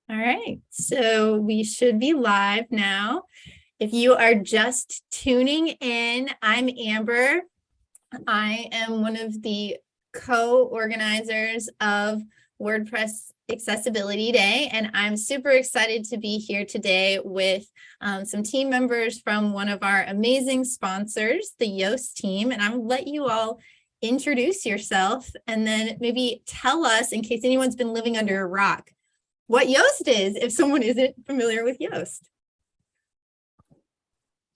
All right, so we should be live now. If you are just tuning in, I'm Amber. I am one of the co-organizers of WordPress Accessibility Day, and I'm super excited to be here today with some team members from one of our amazing sponsors, the Yoast team, and I'll let you all introduce yourself and then maybe tell us, in case anyone's been living under a rock, what Yoast is, if someone isn't familiar with Yoast.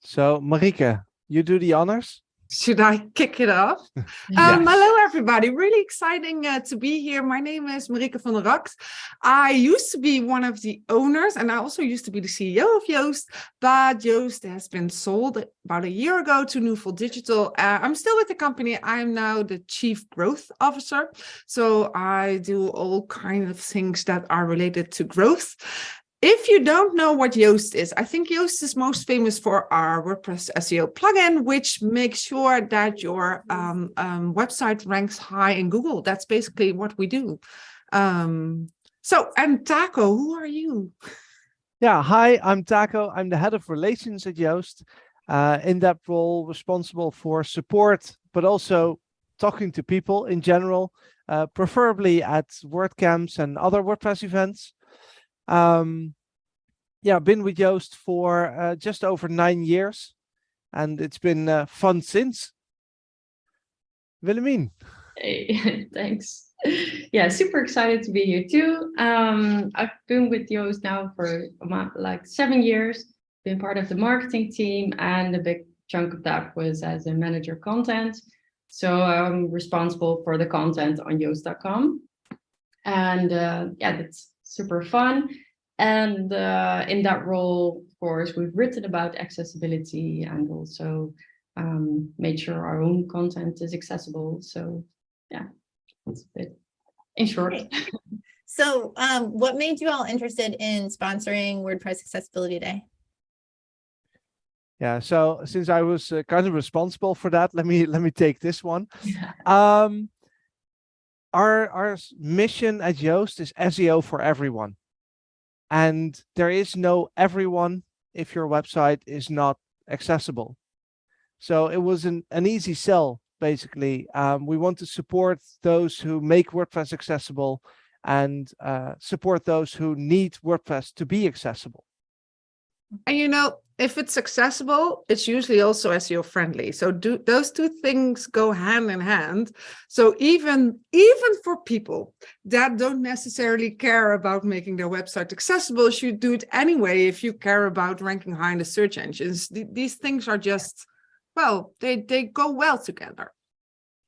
So, Marieke, you do the honors? Should I kick it off? Yes. Hello, everybody. Really exciting to be here. My name is Marieke van der Raks. I used to be one of the owners, and I also used to be the CEO of Yoast, but Yoast has been sold about a year ago to Newful Digital. I'm still with the company. I'm now the Chief Growth Officer. So I do all kinds of things that are related to growth. If you don't know what Yoast is, I think Yoast is most famous for our WordPress SEO plugin, which makes sure that your website ranks high in Google. That's basically what we do. And Taco, who are you? Yeah, hi, I'm Taco. I'm the head of relations at Yoast. In that role, responsible for support, but also talking to people in general, preferably at WordCamps and other WordPress events. Yeah, been with Yoast for just over 9 years, and it's been fun since. Willemien. Hey, thanks. Yeah, super excited to be here too. I've been with Yoast now for like 7 years, been part of the marketing team, and a big chunk of that was as a manager content. So I'm responsible for the content on Yoast.com. And yeah, that's super fun. And in that role, of course, we've written about accessibility and also made sure our own content is accessible. So yeah, that's a bit in short. So what made you all interested in sponsoring WordPress Accessibility Day? Yeah, so since I was kind of responsible for that, let me take this one. Yeah. Our mission at Yoast is SEO for everyone. And there is no everyone if your website is not accessible. So it was an easy sell, basically. We want to support those who make WordPress accessible and support those who need WordPress to be accessible. And you know, if it's accessible, it's usually also SEO friendly. So those two things go hand in hand. So even for people that don't necessarily care about making their website accessible, should do it anyway if you care about ranking high in the search engines. These things are just, well, they go well together.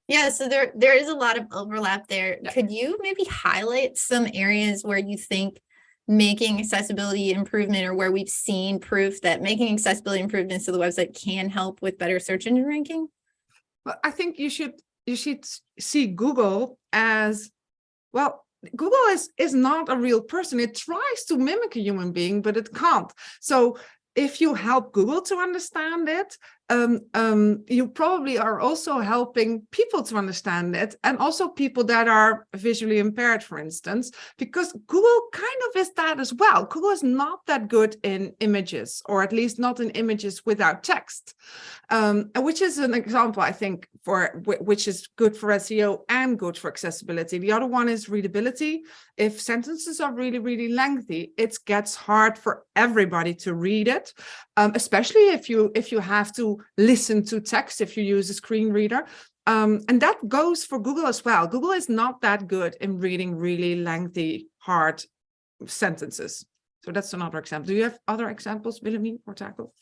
Yeah, so there is a lot of overlap there. Yeah. Could you maybe highlight some areas where you think making accessibility improvement, or where we've seen proof that making accessibility improvements to the website can help with better search engine ranking? Well, I think you should see Google as, well, Google is not a real person. It tries to mimic a human being, but it can't. So if you help Google to understand it, you probably are also helping people to understand it, and also people that are visually impaired, for instance, because Google kind of is that as well. Google is not that good in images, or at least not in images without text, which is an example, I think, for which is good for SEO and good for accessibility. The other one is readability. If sentences are really, really lengthy, it gets hard for everybody to read it, especially if you have to listen to text, if you use a screen reader. And that goes for Google as well. Google is not that good in reading really lengthy, hard sentences. So that's another example. Do you have other examples, Willemien or Taco?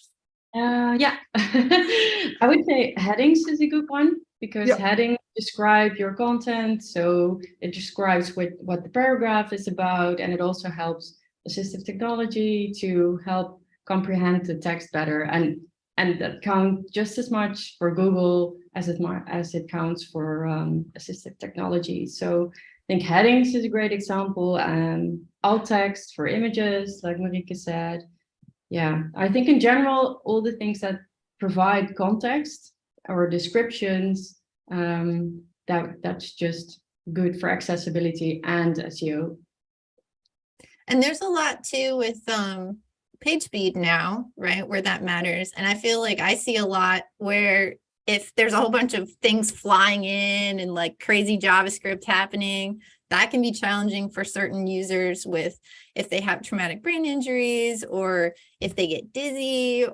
Yeah, I would say headings is a good one, because headings describe your content. So it describes what the paragraph is about, and it also helps assistive technology to help comprehend the text better. And that counts just as much for Google as it counts for assistive technology. So I think headings is a great example, and alt text for images, like Marieke said. Yeah, I think in general, all the things that provide context or descriptions, that's just good for accessibility and SEO. And there's a lot too with page speed now, right? Where that matters. And I feel like I see a lot where if there's a whole bunch of things flying in and like crazy JavaScript happening, that can be challenging for certain users with if they have traumatic brain injuries or if they get dizzy,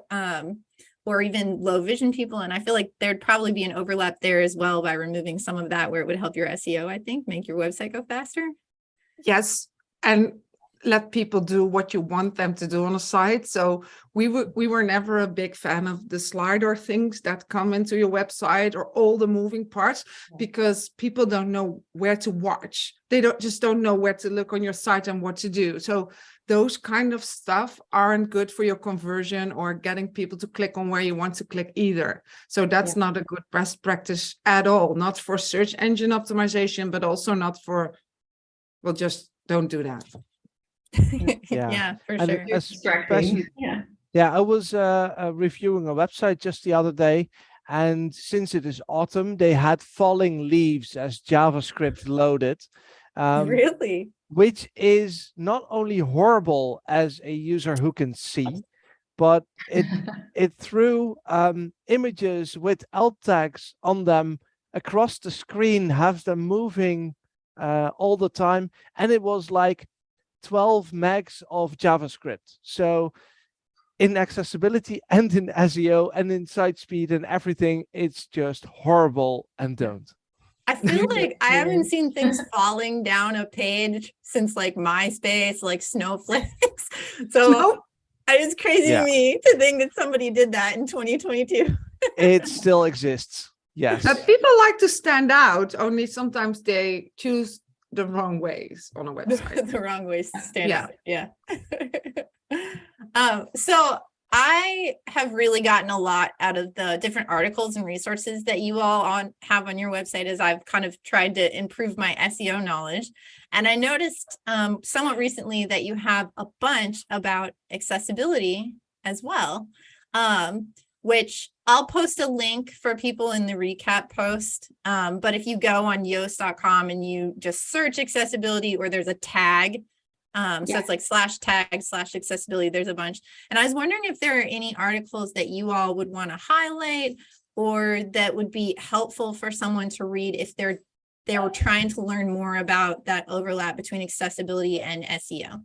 or even low vision people. And I feel like there'd probably be an overlap there as well by removing some of that where it would help your SEO, I think, make your website go faster. Yes, and let people do what you want them to do on a site. So we were never a big fan of the slider things that come into your website or all the moving parts, because people don't know where to watch. They don't know where to look on your site and what to do. So those kind of stuff aren't good for your conversion or getting people to click on where you want to click either. So that's not a good best practice at all, not for search engine optimization, but also not for, well, just don't do that. Yeah, for And sure. especially, I was reviewing a website just the other day, and since it is autumn, they had falling leaves as JavaScript loaded. Really? Which is not only horrible as a user who can see, but it threw images with alt tags on them across the screen, have them moving all the time, and it was like 12 megs of JavaScript. So in accessibility and in SEO and in site speed and everything, it's just horrible, and don't. I feel like I haven't seen things falling down a page since like MySpace, like snowflakes. So it's crazy to me to think that somebody did that in 2022. It still exists. Yes. But people like to stand out, only sometimes they choose the wrong ways on a website. The wrong ways to stand out. Yeah. So I have really gotten a lot out of the different articles and resources that you all have on your website as I've kind of tried to improve my SEO knowledge. And I noticed somewhat recently that you have a bunch about accessibility as well, which I'll post a link for people in the recap post. But if you go on yoast.com and you just search accessibility, or there's a tag, so it's like /tag/accessibility, there's a bunch. And I was wondering if there are any articles that you all would want to highlight or that would be helpful for someone to read if they were trying to learn more about that overlap between accessibility and SEO.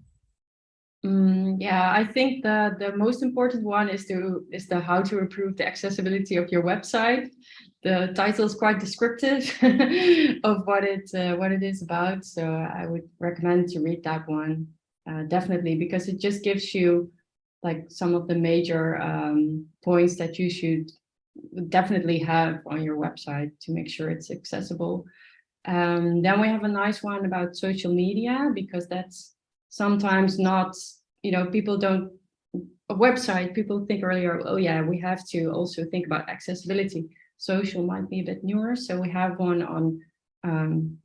I think the most important one is the how to improve the accessibility of your website. The title is quite descriptive of what it is about, so I would recommend to read that one definitely, because it just gives you like some of the major points that you should definitely have on your website to make sure it's accessible. Then we have a nice one about social media, because that's sometimes not, people don't, a website, people think earlier, oh yeah, we have to also think about accessibility. Social might be a bit newer, so we have one on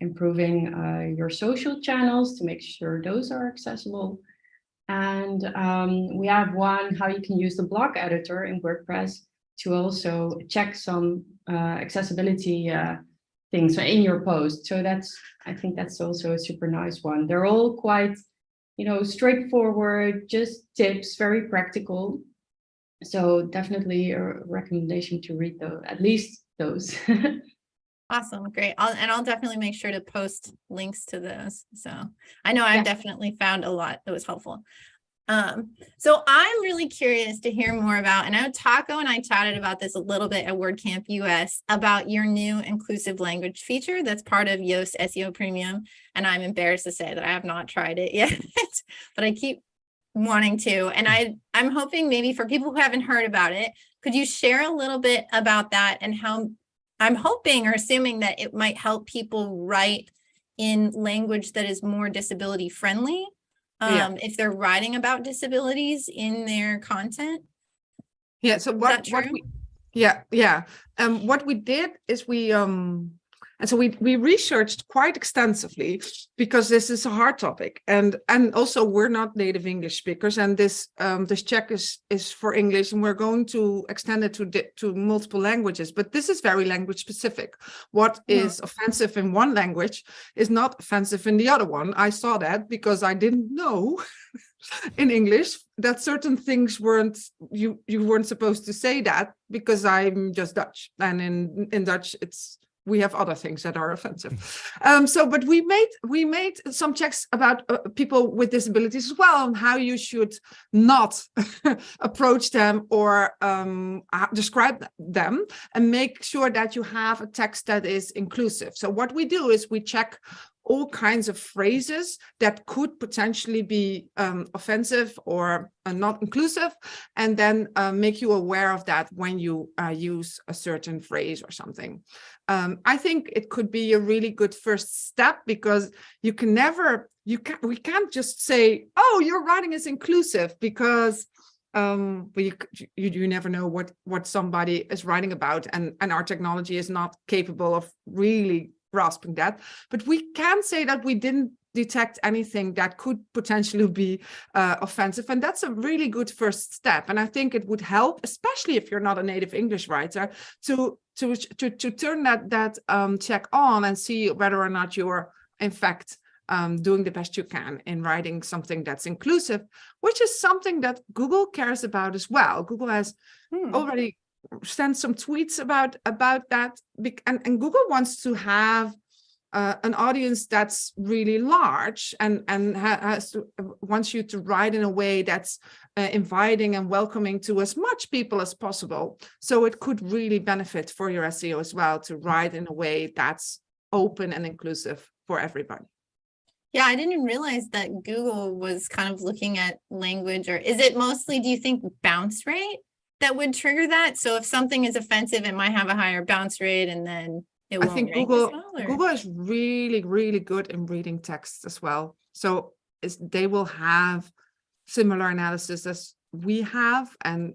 improving your social channels to make sure those are accessible. And we have one how you can use the block editor in WordPress to also check some accessibility things in your post. So I think that's also a super nice one. They're all quite, straightforward, just tips, very practical. So definitely a recommendation to read those, at least those. Awesome. Great. I'll definitely make sure to post links to those. So I know I've definitely found a lot that was helpful. So I'm really curious to hear more about, and I know Taco and I chatted about this a little bit at WordCamp US about your new inclusive language feature that's part of Yoast SEO Premium. And I'm embarrassed to say that I have not tried it yet, but I keep wanting to. And I'm hoping maybe for people who haven't heard about it, could you share a little bit about that and how I'm hoping or assuming that it might help people write in language that is more disability friendly? If they're writing about disabilities in their content. So what we did is we And so we researched quite extensively because this is a hard topic, and also we're not native English speakers, and this check is for English, and we're going to extend it to multiple languages. But this is very language specific. What is offensive in one language is not offensive in the other one. I saw that because I didn't know in English that certain things you weren't supposed to say that, because I'm just Dutch, and in Dutch we have other things that are offensive. But we made some checks about people with disabilities as well, on how you should not approach them or describe them, and make sure that you have a text that is inclusive. So what we do is we check all kinds of phrases that could potentially be offensive or not inclusive, and then make you aware of that when you use a certain phrase or something. I think it could be a really good first step, because we can't just say, oh, your writing is inclusive, because you never know what somebody is writing about, and our technology is not capable of really grasping that. But we can say that we didn't detect anything that could potentially be offensive, and that's a really good first step. And I think it would help, especially if you're not a native English writer, to turn that check on and see whether or not you are in fact doing the best you can in writing something that's inclusive, which is something that Google cares about as well. Google has already sent some tweets about that, and Google wants to have an audience that's really large, and wants you to write in a way that's inviting and welcoming to as much people as possible. So it could really benefit for your SEO as well to write in a way that's open and inclusive for everybody. Yeah, I didn't realize that Google was kind of looking at language, or is it mostly, do you think, bounce rate that would trigger that? So if something is offensive, it might have a higher bounce rate, and then it won't. I think Google is really, really good in reading texts as well. So they will have similar analysis as we have, and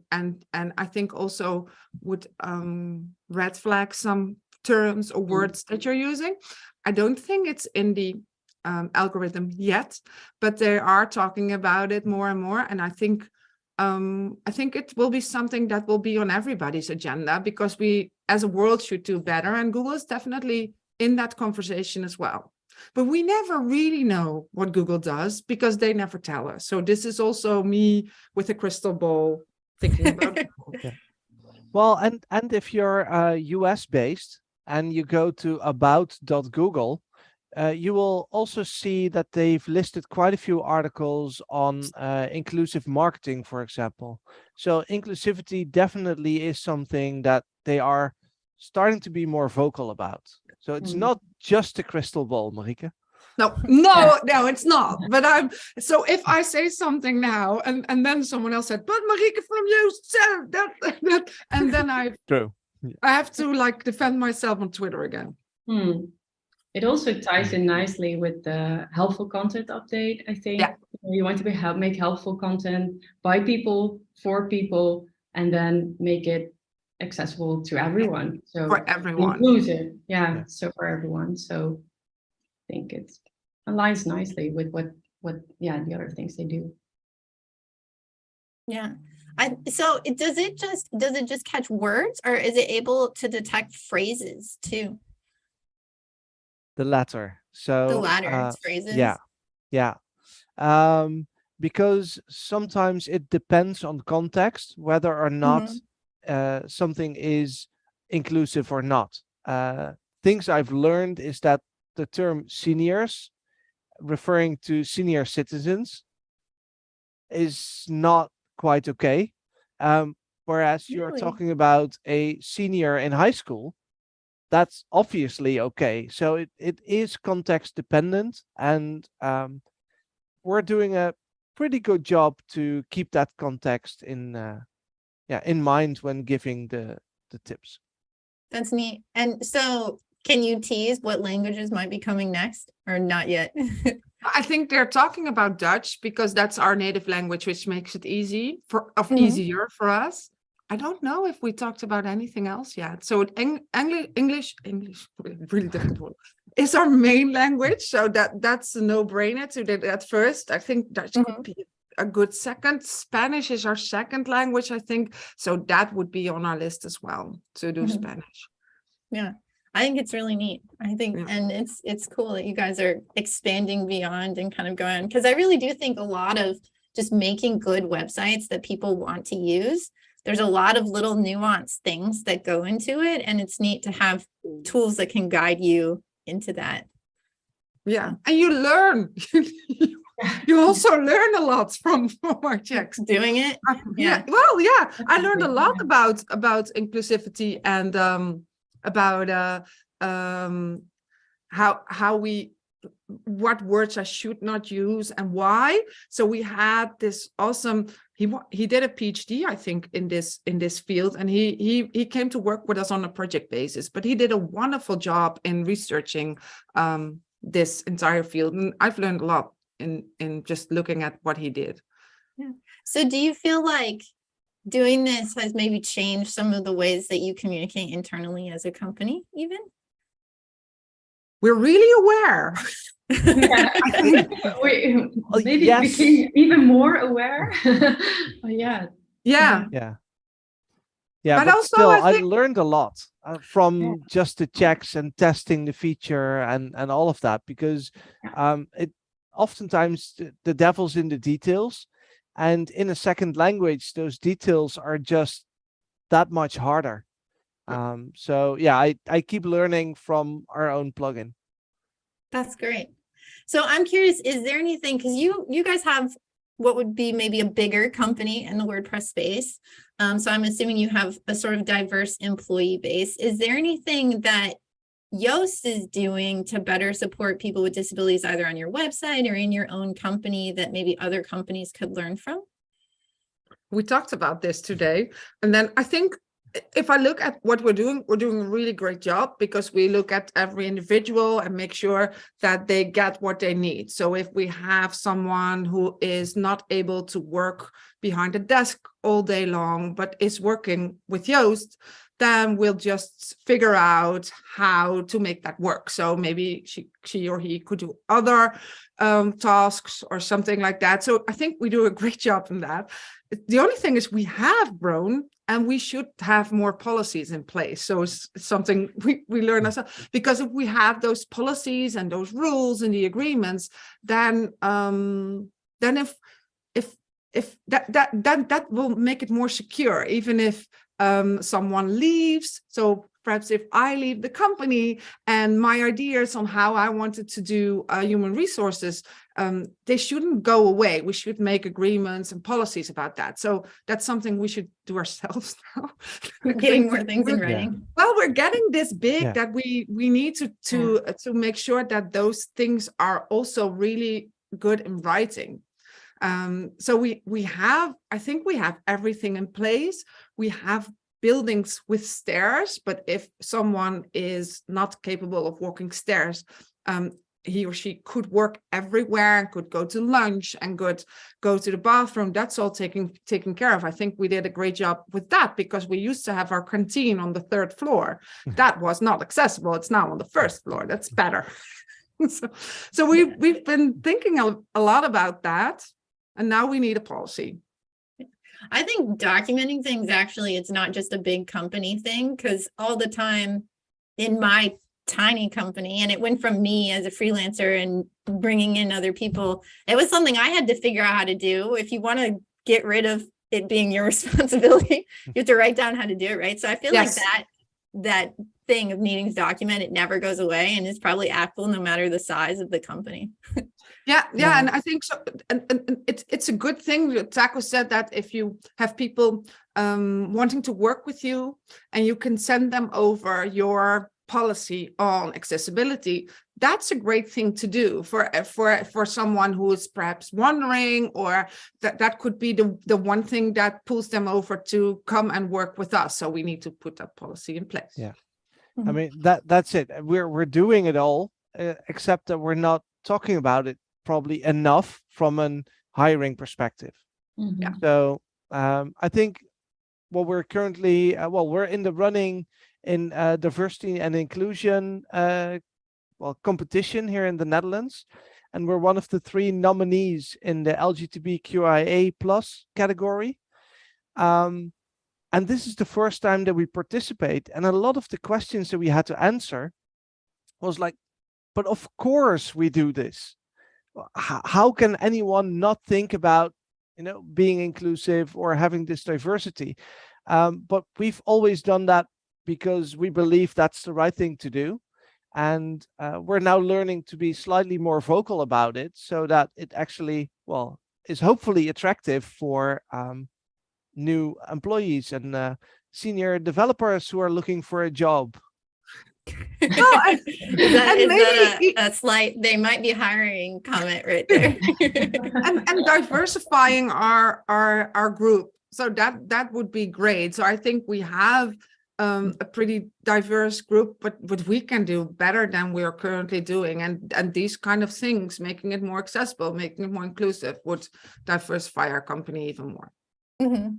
I think also would red flag some terms or words that you're using. I don't think it's in the algorithm yet, but they are talking about it more and more, and I think it will be something that will be on everybody's agenda, because we as a world should do better, and Google is definitely in that conversation as well. But we never really know what Google does, because they never tell us. So this is also me with a crystal ball thinking about it. Yeah. Well, and if you're US based and you go to about.google, you will also see that they've listed quite a few articles on inclusive marketing, for example. So inclusivity definitely is something that they are starting to be more vocal about. So it's not just a crystal ball, Marieke. No, it's not. But so if I say something now, and then someone else said, but Marieke from Yoast said that, and then I have to defend myself on Twitter again. It also ties in nicely with the helpful content update, I think. Yeah. You want to make helpful content by people, for people, and then make it accessible to everyone. So for everyone. Inclusive. Yeah, so for everyone. So I think it aligns nicely with what the other things they do. Yeah. So does it just catch words, or is it able to detect phrases too? The latter. So the latter phrases. Yeah. Because sometimes it depends on context whether or not something is inclusive or not. Things I've learned is that the term seniors, referring to senior citizens, is not quite okay. Whereas you're talking about a senior in high school, that's obviously okay. So it is context dependent, and we're doing a pretty good job to keep that context in mind when giving the tips. That's neat. And so can you tease what languages might be coming next, or not yet? I think they're talking about Dutch, because that's our native language, which makes it easier for us. I don't know if we talked about anything else yet. So English, really difficult word, is our main language. So that's a no-brainer to do that first. I think Dutch could be a good second. Spanish is our second language, I think. So that would be on our list as well, to do Spanish. Yeah, I think it's really neat. I think, and it's cool that you guys are expanding beyond and kind of going, because I really do think a lot of just making good websites that people want to use. There's a lot of little nuanced things that go into it, and it's neat to have tools that can guide you into that. Yeah, and you learn. You also learn a lot from our checks. Doing it. Yeah. Well, yeah, I learned a lot about inclusivity and about how we, what words I should not use and why. So we had this awesome, he did a PhD, I think, in this field, and he came to work with us on a project basis, but he did a wonderful job in researching this entire field, and I've learned a lot in just looking at what he did. Yeah. So do you feel like doing this has maybe changed some of the ways that you communicate internally as a company even? We're really aware. Yeah, we maybe became even more aware. Yeah. But also, still, I I think learned a lot from just the checks and testing the feature and all of that, because it oftentimes the devil's in the details, and in a second language, those details are just that much harder. So yeah, I keep learning from our own plugin. That's great. So I'm curious, is there anything, because you guys have what would be maybe a bigger company in the WordPress space. So I'm assuming you have a sort of diverse employee base. Is there anything that Yoast is doing to better support people with disabilities, either on your website or in your own company, that maybe other companies could learn from? We talked about this today. And then I think if I look at what we're doing a really great job, because we look at every individual and make sure that they get what they need. So if we have someone who is not able to work behind a desk all day long, but is working with Yoast, then we'll just figure out how to make that work. So maybe she or he could do other tasks or something like that. So I think we do a great job in that. The only thing is we have grown, and we should have more policies in place. So it's something we learn ourselves, because if we have those policies and those rules and the agreements, then if that will make it more secure, even if someone leaves. So perhaps if I leave the company and my ideas on how I wanted to do human resources, they shouldn't go away. We should make agreements and policies about that. So that's something we should do ourselves now. Getting more things in writing. Well, we're getting this big that we need to make sure that those things are also really good in writing. So we have, I think we have everything in place. We have buildings with stairs, but if someone is not capable of walking stairs, he or she could work everywhere and could go to lunch and could go to the bathroom. That's all taken care of. I think we did a great job with that, because we used to have our canteen on the 3rd floor. That was not accessible. It's now on the 1st floor. That's better. So we've been thinking a lot about that. And now we need a policy. I think documenting things, actually, it's not just a big company thing, because all the time in my tiny company, and it went from me as a freelancer and bringing in other people, it was something I had to figure out how to do. If you want to get rid of it being your responsibility, you have to write down how to do it, right? So I feel like that thing of needing to document, it never goes away, and it's probably applicable no matter the size of the company. Yeah, and I think so. And it's a good thing that Taco said, that if you have people wanting to work with you, and you can send them over your policy on accessibility, that's a great thing to do for someone who is perhaps wondering, or that could be the one thing that pulls them over to come and work with us. So we need to put that policy in place. Yeah, I mean, that's it. We're doing it all, except that we're not talking about it probably enough from an hiring perspective. Yeah. So I think we're currently, we're in the running in diversity and inclusion competition here in the Netherlands. And we're one of the 3 nominees in the LGBTQIA+ category. And this is the first time that we participate. And a lot of the questions that we had to answer was like, but of course we do this. How can anyone not think about, being inclusive or having this diversity? But we've always done that because we believe that's the right thing to do. And we're now learning to be slightly more vocal about it so that it actually, is hopefully attractive for new employees and senior developers who are looking for a job. Is that a slight, they might be hiring comment right there. and diversifying our group. So that would be great. So I think we have a pretty diverse group, but we can do better than we are currently doing. And these kind of things, making it more accessible, making it more inclusive, would diversify our company even more. Mm-hmm.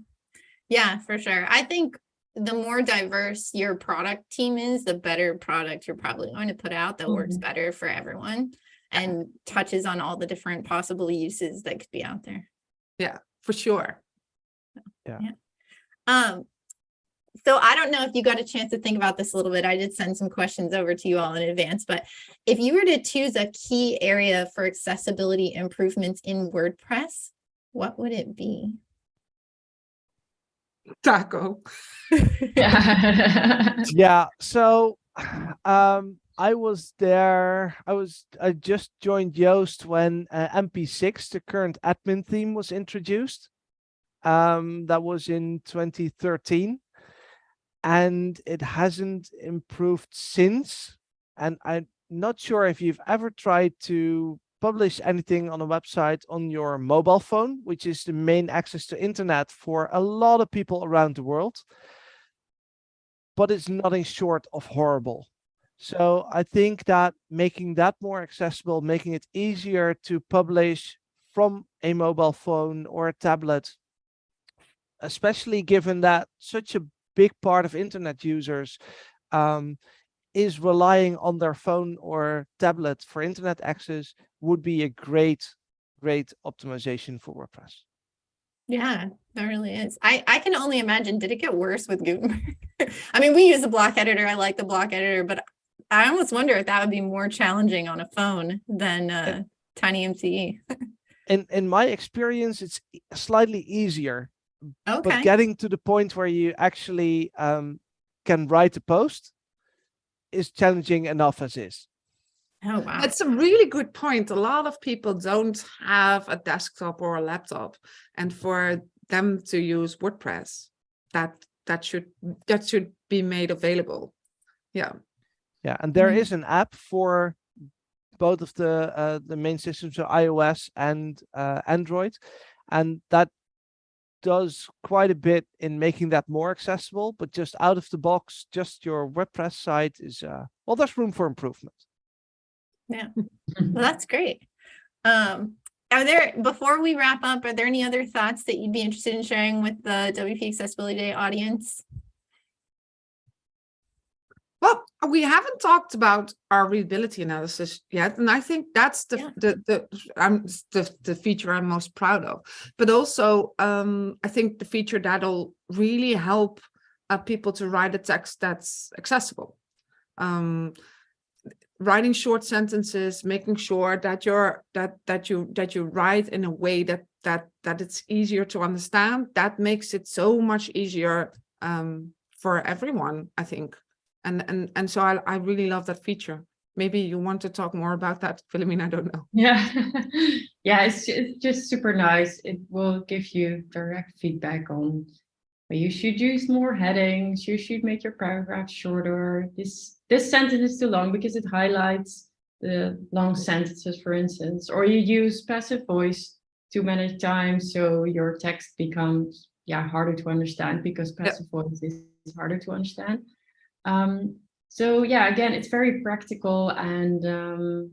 Yeah, for sure. I think the more diverse your product team is, the better product you're probably going to put out that works better for everyone and touches on all the different possible uses that could be out there. Yeah, for sure. Yeah. So I don't know if you got a chance to think about this a little bit. I did send some questions over to you all in advance, but if you were to choose a key area for accessibility improvements in WordPress, what would it be? Taco. Yeah. So I was there. I just joined Yoast when MP6, the current admin theme, was introduced. That was in 2013. And it hasn't improved since. And I'm not sure if you've ever tried to publish anything on a website on your mobile phone, which is the main access to internet for a lot of people around the world. But it's nothing short of horrible. So I think that making that more accessible, making it easier to publish from a mobile phone or a tablet, especially given that such a big part of internet users is relying on their phone or tablet for internet access, would be a great optimization for WordPress. Yeah, that really is. I can only imagine, did it get worse with Gutenberg? I mean, we use the block editor. I like the block editor, but I almost wonder if that would be more challenging on a phone than TinyMCE. In my experience, it's slightly easier. Okay. But getting to the point where you actually can write a post is challenging enough as is. Oh, wow. That's a really good point. A lot of people don't have a desktop or a laptop, and for them to use WordPress, that should be made available. Yeah. Yeah, and there is an app for both of the main systems, so iOS and Android, and that does quite a bit in making that more accessible. But just out of the box, just your WordPress site is there's room for improvement. Yeah, well, that's great. Are there, before we wrap up, are there any other thoughts that you'd be interested in sharing with the WP Accessibility Day audience? Well, we haven't talked about our readability analysis yet, and I think that's the feature I'm most proud of. But also, I think the feature that'll really help people to write a text that's accessible. Writing short sentences, making sure that you write in a way that it's easier to understand. That makes it so much easier for everyone, I think. And so I really love that feature. Maybe you want to talk more about that, Philomena, I don't know. Yeah, yeah, it's just super nice. It will give you direct feedback on, well, you should use more headings, you should make your paragraph shorter. This sentence is too long because it highlights the long sentences, for instance, or you use passive voice too many times, so your text becomes harder to understand because passive voice is harder to understand. So yeah, again, it's very practical, and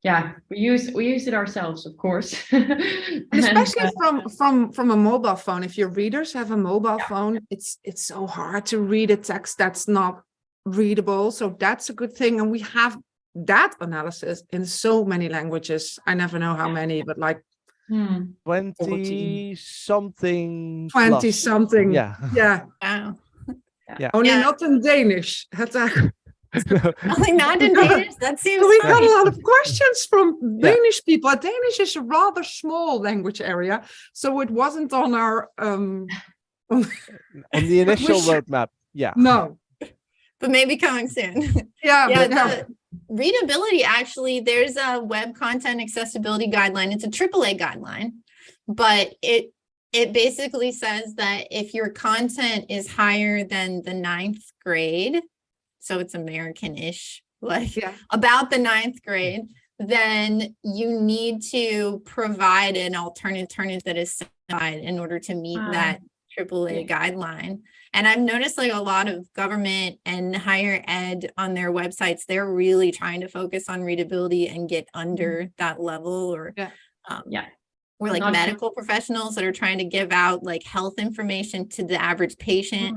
Yeah, we use it ourselves, of course. And especially from a mobile phone. If your readers have a mobile phone, it's so hard to read a text that's not readable. So that's a good thing. And we have that analysis in so many languages. I never know how many, but like 20 something 20 plus. something. Yeah. Yeah. Wow. Yeah. Only Yeah. not in Danish. Only not in Danish. That seems We fine. got a lot of questions from Yeah. Danish people. Danish is a rather small language area, so it wasn't on our On the initial roadmap. Yeah. No. But maybe coming soon. Yeah, Yeah, but yeah. the readability, actually, there's a web content accessibility guideline. It's a AAA guideline, but it basically says that if your content is higher than the 9th grade, so it's American-ish, like Yeah. about the 9th grade, then you need to provide an alternative that is certified in order to meet that AAA guideline. And I've noticed like a lot of government and higher ed on their websites, they're really trying to focus on readability and get under that level, or or like medical professionals that are trying to give out like health information to the average patient.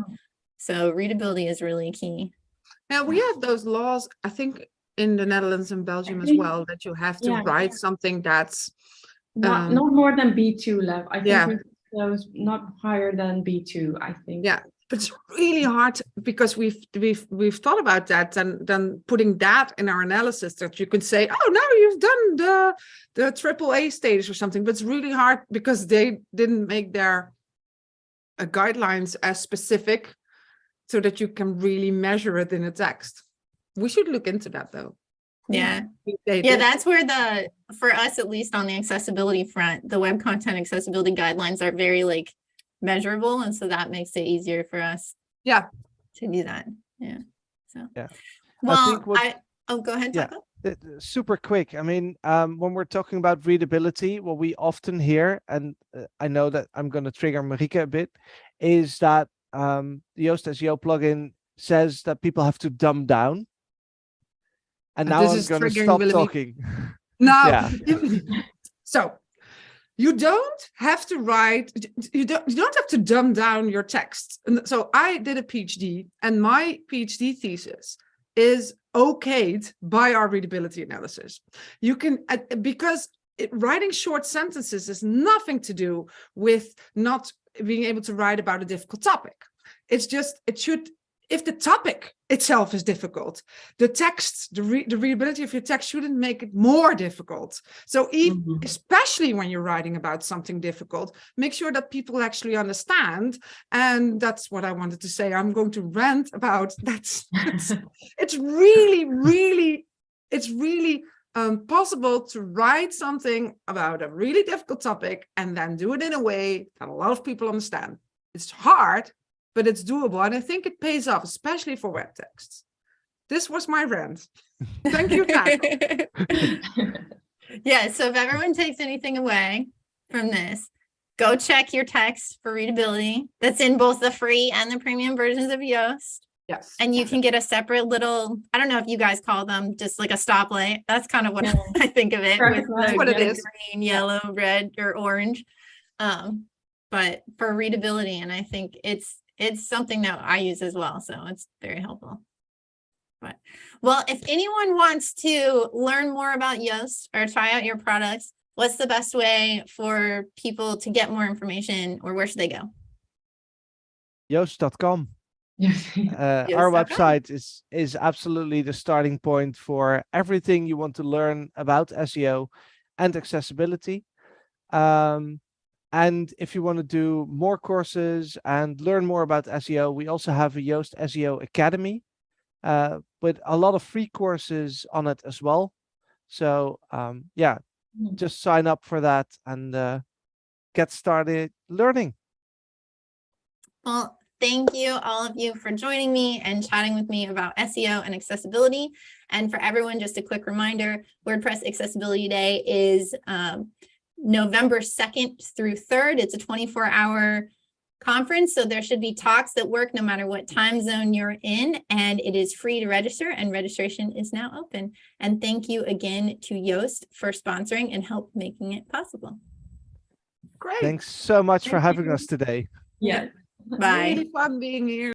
So readability is really key. Now we have those laws, I think, in the Netherlands and Belgium as well, that you have to write something that's not more than B2 level. I think those not higher than B2, I think. Yeah. But it's really hard because we've thought about that, and then putting that in our analysis that you can say, oh, now you've done the AAA status or something. But it's really hard because they didn't make their guidelines as specific so that you can really measure it in a text. We should look into that though. Yeah. Yeah, that's where for us, at least on the accessibility front, the web content accessibility guidelines are very like measurable, and so that makes it easier for us to do that. So well, go ahead, Taco. Super quick. I mean, when we're talking about readability, what we often hear, and I know that I'm going to trigger Marika a bit, is that the Yoast SEO plugin says that people have to dumb down. And now I'm going to stop talking. No. So you don't have to write, you don't have to dumb down your text. And so I did a PhD, and my PhD thesis is okayed by our readability analysis. You can, because writing short sentences has nothing to do with not being able to write about a difficult topic. It's just, if the topic itself is difficult, the text, the readability of your text shouldn't make it more difficult. So especially when you're writing about something difficult, make sure that people actually understand. And that's what I wanted to say. I'm going to rant about that. It's really possible to write something about a really difficult topic and then do it in a way that a lot of people understand. It's hard, but it's doable. And I think it pays off, especially for web texts. This was my rant. Thank you, Taco. Yeah, so if everyone takes anything away from this, go check your text for readability. That's in both the free and the premium versions of Yoast. Yes. And you can get a separate little, I don't know if you guys call them, just like a stoplight. That's kind of what I think of it. With That's what it is. Green, yellow, red, or orange. But for readability, and I think it's something that I use as well. So it's very helpful. But well, if anyone wants to learn more about Yoast or try out your products, what's the best way for people to get more information, or where should they go? Yoast.com. Our website is absolutely the starting point for everything you want to learn about SEO and accessibility. And if you want to do more courses and learn more about SEO, we also have a Yoast SEO Academy with a lot of free courses on it as well. So just sign up for that and get started learning. Well, thank you, all of you, for joining me and chatting with me about SEO and accessibility. And for everyone, just a quick reminder, WordPress Accessibility Day is November 2nd through 3rd. It's a 24-hour conference. So there should be talks that work no matter what time zone you're in, and it is free to register, and registration is now open. And thank you again to Yoast for sponsoring and help making it possible. Great. Thanks so much for Thank having you. us today. Yeah. Bye. Really fun being here.